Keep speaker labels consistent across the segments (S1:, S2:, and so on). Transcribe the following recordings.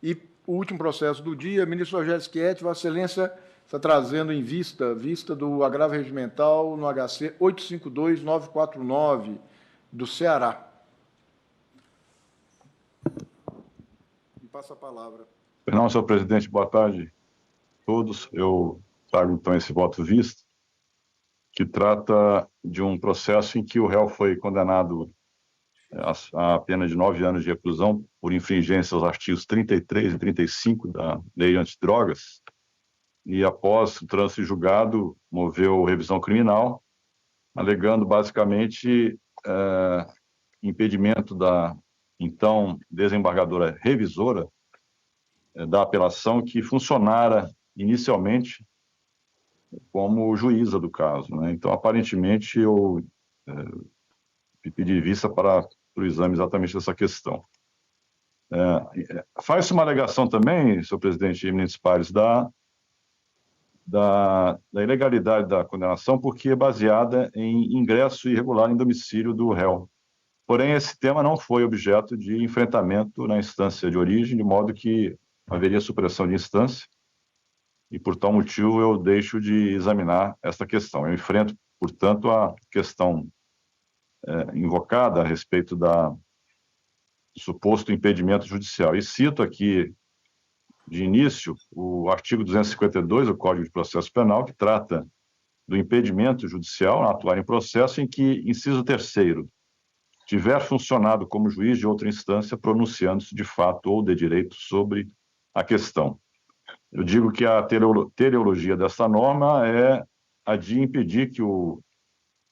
S1: E o último processo do dia, ministro Rogério Schietti, Vossa Excelência está trazendo em vista do agravo regimental no HC 852-949 do Ceará. Me passa a palavra.
S2: Não, senhor presidente, boa tarde a todos. Eu trago, então, esse voto visto, que trata de um processo em que o réu foi condenado a pena de 9 anos de reclusão por infringência aos artigos 33 e 35 da Lei Antidrogas, e após o trânsito julgado, moveu revisão criminal, alegando basicamente impedimento da então desembargadora revisora da apelação, que funcionara inicialmente como juíza do caso, né? Então, aparentemente, eu pedi vista para o exame exatamente dessa questão. Faz-se uma alegação também, senhor presidente e eminentes pares, da ilegalidade da condenação, porque é baseada em ingresso irregular em domicílio do réu. Porém, esse tema não foi objeto de enfrentamento na instância de origem, de modo que haveria supressão de instância, e por tal motivo eu deixo de examinar esta questão. Eu enfrento, portanto, a questão invocada a respeito do suposto impedimento judicial. E cito aqui, de início, o artigo 252 do Código de Processo Penal, que trata do impedimento judicial a atuar em processo em que, inciso 3º, tiver funcionado como juiz de outra instância, pronunciando-se de fato ou de direito sobre a questão. Eu digo que a teleologia dessa norma é a de impedir que o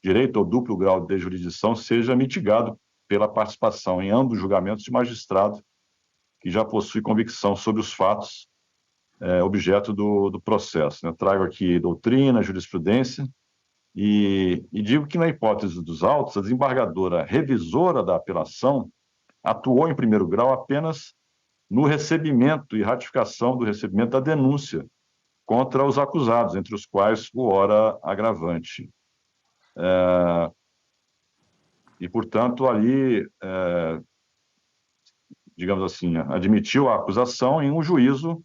S2: direito ao duplo grau de jurisdição seja mitigado pela participação em ambos julgamentos de magistrado que já possui convicção sobre os fatos objeto do processo, né? Trago aqui doutrina, jurisprudência, e digo que, na hipótese dos autos, a desembargadora revisora da apelação atuou em primeiro grau apenas no recebimento e ratificação do recebimento da denúncia contra os acusados, entre os quais o ora agravante. E, portanto, ali, digamos assim, admitiu a acusação em um juízo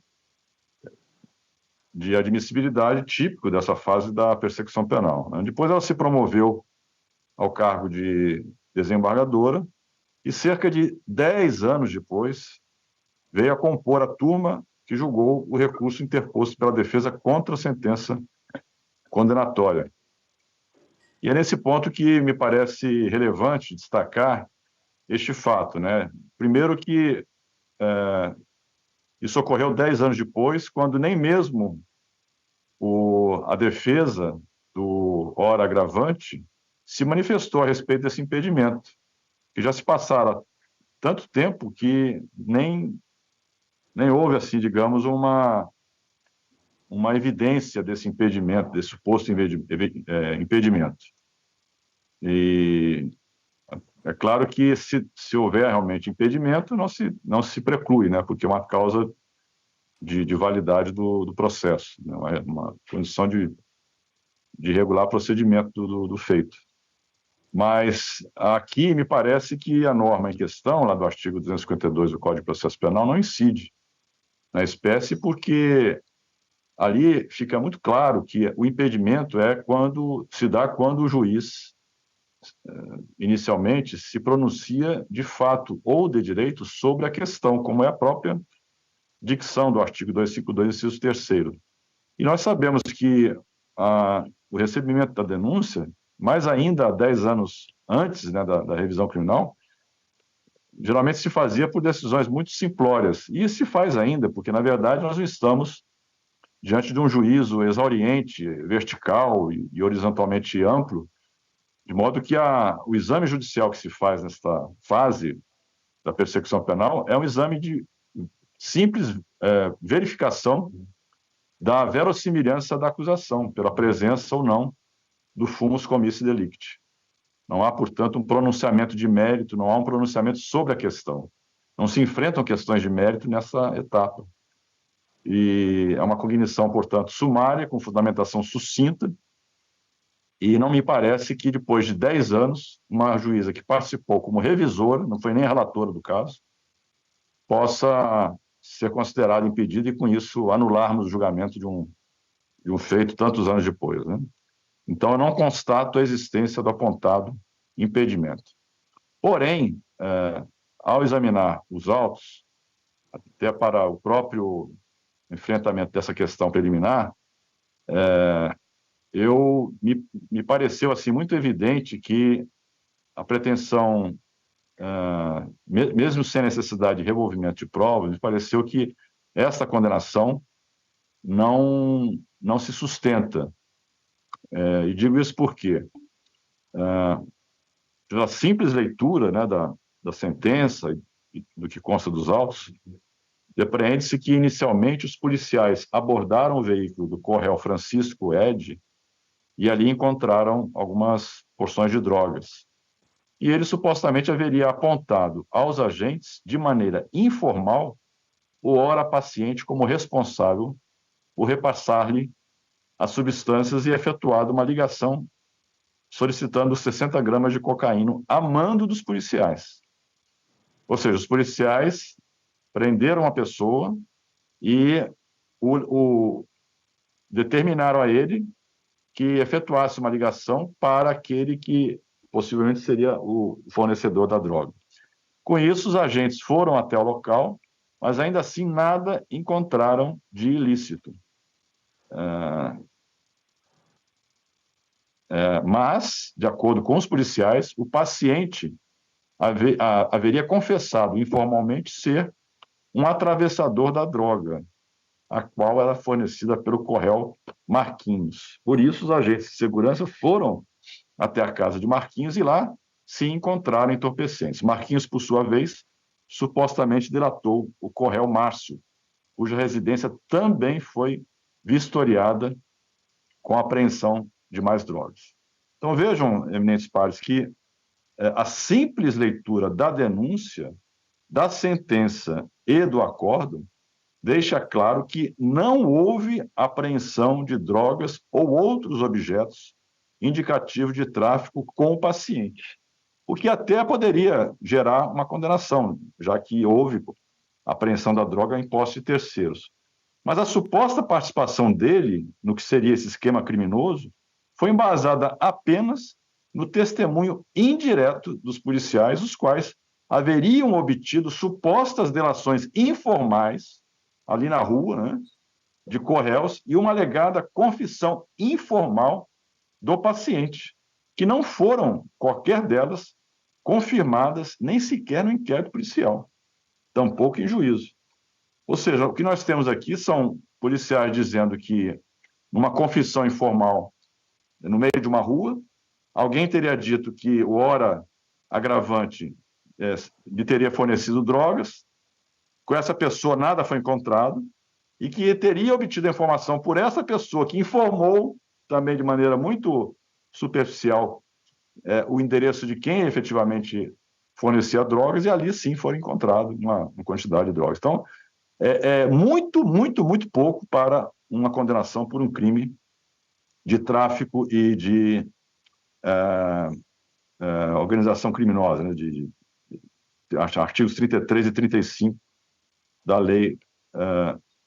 S2: de admissibilidade típico dessa fase da persecução penal, né? Depois ela se promoveu ao cargo de desembargadora e, cerca de 10 anos depois, veio a compor a turma que julgou o recurso interposto pela defesa contra a sentença condenatória. E é nesse ponto que me parece relevante destacar este fato, né? Primeiro que isso ocorreu 10 anos depois, quando nem mesmo a defesa do ora agravante se manifestou a respeito desse impedimento, que já se passaram tanto tempo que nem houve, assim, digamos, uma evidência desse impedimento, desse suposto impedimento. E é claro que se houver realmente impedimento, não se preclui, né? Porque é uma causa de validade do processo, né? Uma condição de regular procedimento do feito. Mas aqui me parece que a norma em questão, lá do artigo 252 do Código de Processo Penal, não incide na espécie, porque ali fica muito claro que o impedimento se dá quando o juiz, inicialmente, se pronuncia de fato ou de direito sobre a questão, como é a própria dicção do artigo 252, inciso 3º. E nós sabemos que o recebimento da denúncia, mais ainda 10 anos antes, né, da revisão criminal, geralmente se fazia por decisões muito simplórias. E se faz ainda, porque, na verdade, nós não estamos diante de um juízo exauriente, vertical e horizontalmente amplo, de modo que o exame judicial que se faz nesta fase da persecução penal é um exame de simples verificação da verossimilhança da acusação, pela presença ou não do fumus commissi delicti. Não há, portanto, um pronunciamento de mérito, não há um pronunciamento sobre a questão. Não se enfrentam questões de mérito nessa etapa. E é uma cognição, portanto, sumária, com fundamentação sucinta, e não me parece que, depois de 10 anos, uma juíza que participou como revisora, não foi nem relatora do caso, possa ser considerado impedido e, com isso, anularmos o julgamento de um feito tantos anos depois, né? Então, eu não constato a existência do apontado impedimento. Porém, ao examinar os autos, até para o próprio enfrentamento dessa questão preliminar, me pareceu assim muito evidente que a pretensão, mesmo sem necessidade de revolvimento de provas, me pareceu que essa condenação não se sustenta. E digo isso porque, pela simples leitura, né, da sentença e do que consta dos autos, depreende-se que, inicialmente, os policiais abordaram o veículo do co-réu Francisco Ed e ali encontraram algumas porções de drogas. E ele supostamente haveria apontado aos agentes, de maneira informal, o ora paciente como responsável por repassar-lhe as substâncias e efetuado uma ligação solicitando 60 gramas de cocaína a mando dos policiais. Ou seja, os policiais prenderam a pessoa e determinaram a ele que efetuasse uma ligação para aquele que possivelmente seria o fornecedor da droga. Com isso, os agentes foram até o local, mas ainda assim nada encontraram de ilícito. Mas, de acordo com os policiais, o paciente haveria confessado informalmente ser um atravessador da droga, a qual era fornecida pelo co-réu Marquinhos. Por isso, os agentes de segurança foram até a casa de Marquinhos e lá se encontraram entorpecentes. Marquinhos, por sua vez, supostamente delatou o co-réu Márcio, cuja residência também foi vistoriada com a apreensão de mais drogas. Então, vejam, eminentes pares, que a simples leitura da denúncia, da sentença e do acórdão deixa claro que não houve apreensão de drogas ou outros objetos indicativos de tráfico com o paciente, o que até poderia gerar uma condenação, já que houve apreensão da droga em posse de terceiros. Mas a suposta participação dele no que seria esse esquema criminoso foi embasada apenas no testemunho indireto dos policiais, os quais haveriam obtido supostas delações informais ali na rua, né, de co-réus, e uma alegada confissão informal do paciente, que não foram, qualquer delas, confirmadas nem sequer no inquérito policial, tampouco em juízo. Ou seja, o que nós temos aqui são policiais dizendo que, numa confissão informal, no meio de uma rua, alguém teria dito que o ora agravante lhe teria fornecido drogas, com essa pessoa nada foi encontrado, e que teria obtido a informação por essa pessoa, que informou também de maneira muito superficial o endereço de quem efetivamente fornecia drogas, e ali sim foram encontrados uma quantidade de drogas. Então, muito, muito, muito pouco para uma condenação por um crime de tráfico e de organização criminosa, né, de artigos 33 e 35 da lei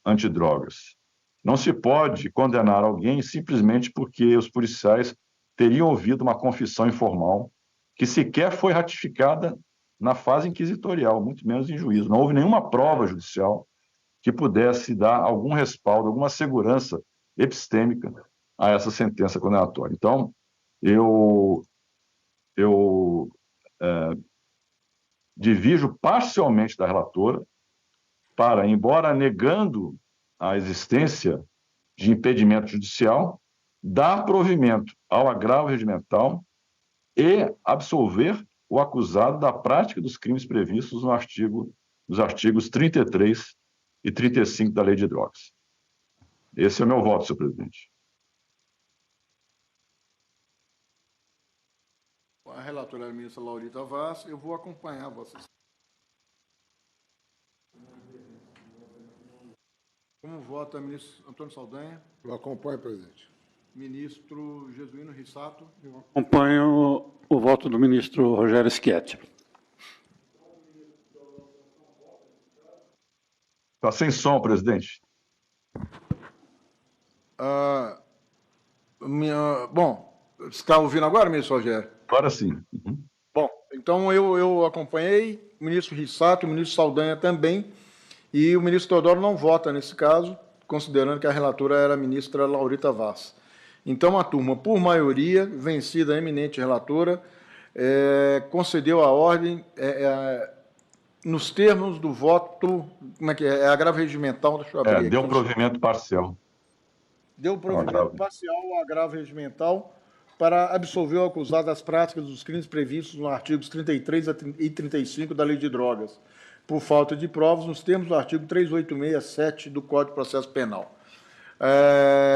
S2: antidrogas. Não se pode condenar alguém simplesmente porque os policiais teriam ouvido uma confissão informal que sequer foi ratificada na fase inquisitorial, muito menos em juízo. Não houve nenhuma prova judicial que pudesse dar algum respaldo, alguma segurança epistêmica a essa sentença condenatória. Então, eu divijo parcialmente da relatora para, embora negando a existência de impedimento judicial, dar provimento ao agravo regimental e absolver o acusado da prática dos crimes previstos nos artigos 33 e 35 da Lei de Drogas. Esse é o meu voto, senhor presidente.
S1: A relatora é a ministra Laurita Vaz. Eu vou acompanhar vocês. Como vota o ministro Antônio Saldanha?
S3: Eu acompanho, presidente.
S1: Ministro Jesuíno Rissato?
S4: Eu acompanho o voto do ministro Rogério Schietti.
S2: Está sem som, presidente.
S1: Bom, você está ouvindo agora, ministro Rogério?
S2: Agora sim. Uhum.
S1: Bom, então eu acompanhei, o ministro Rissato, o ministro Saldanha também, e o ministro Teodoro não vota nesse caso, considerando que a relatora era a ministra Laurita Vaz. Então, a turma, por maioria, vencida a eminente relatora, concedeu a ordem nos termos do voto, como é que é? É agravo regimental, deixa eu abrir aqui.
S2: Deu provimento parcial.
S1: Deu provimento parcial ao agravo regimental para absolver o acusado das práticas dos crimes previstos nos artigos 33 e 35 da Lei de Drogas, por falta de provas, nos termos do artigo 3867 do Código de Processo Penal.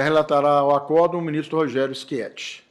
S1: Relatará o acordo o ministro Rogério Schietti.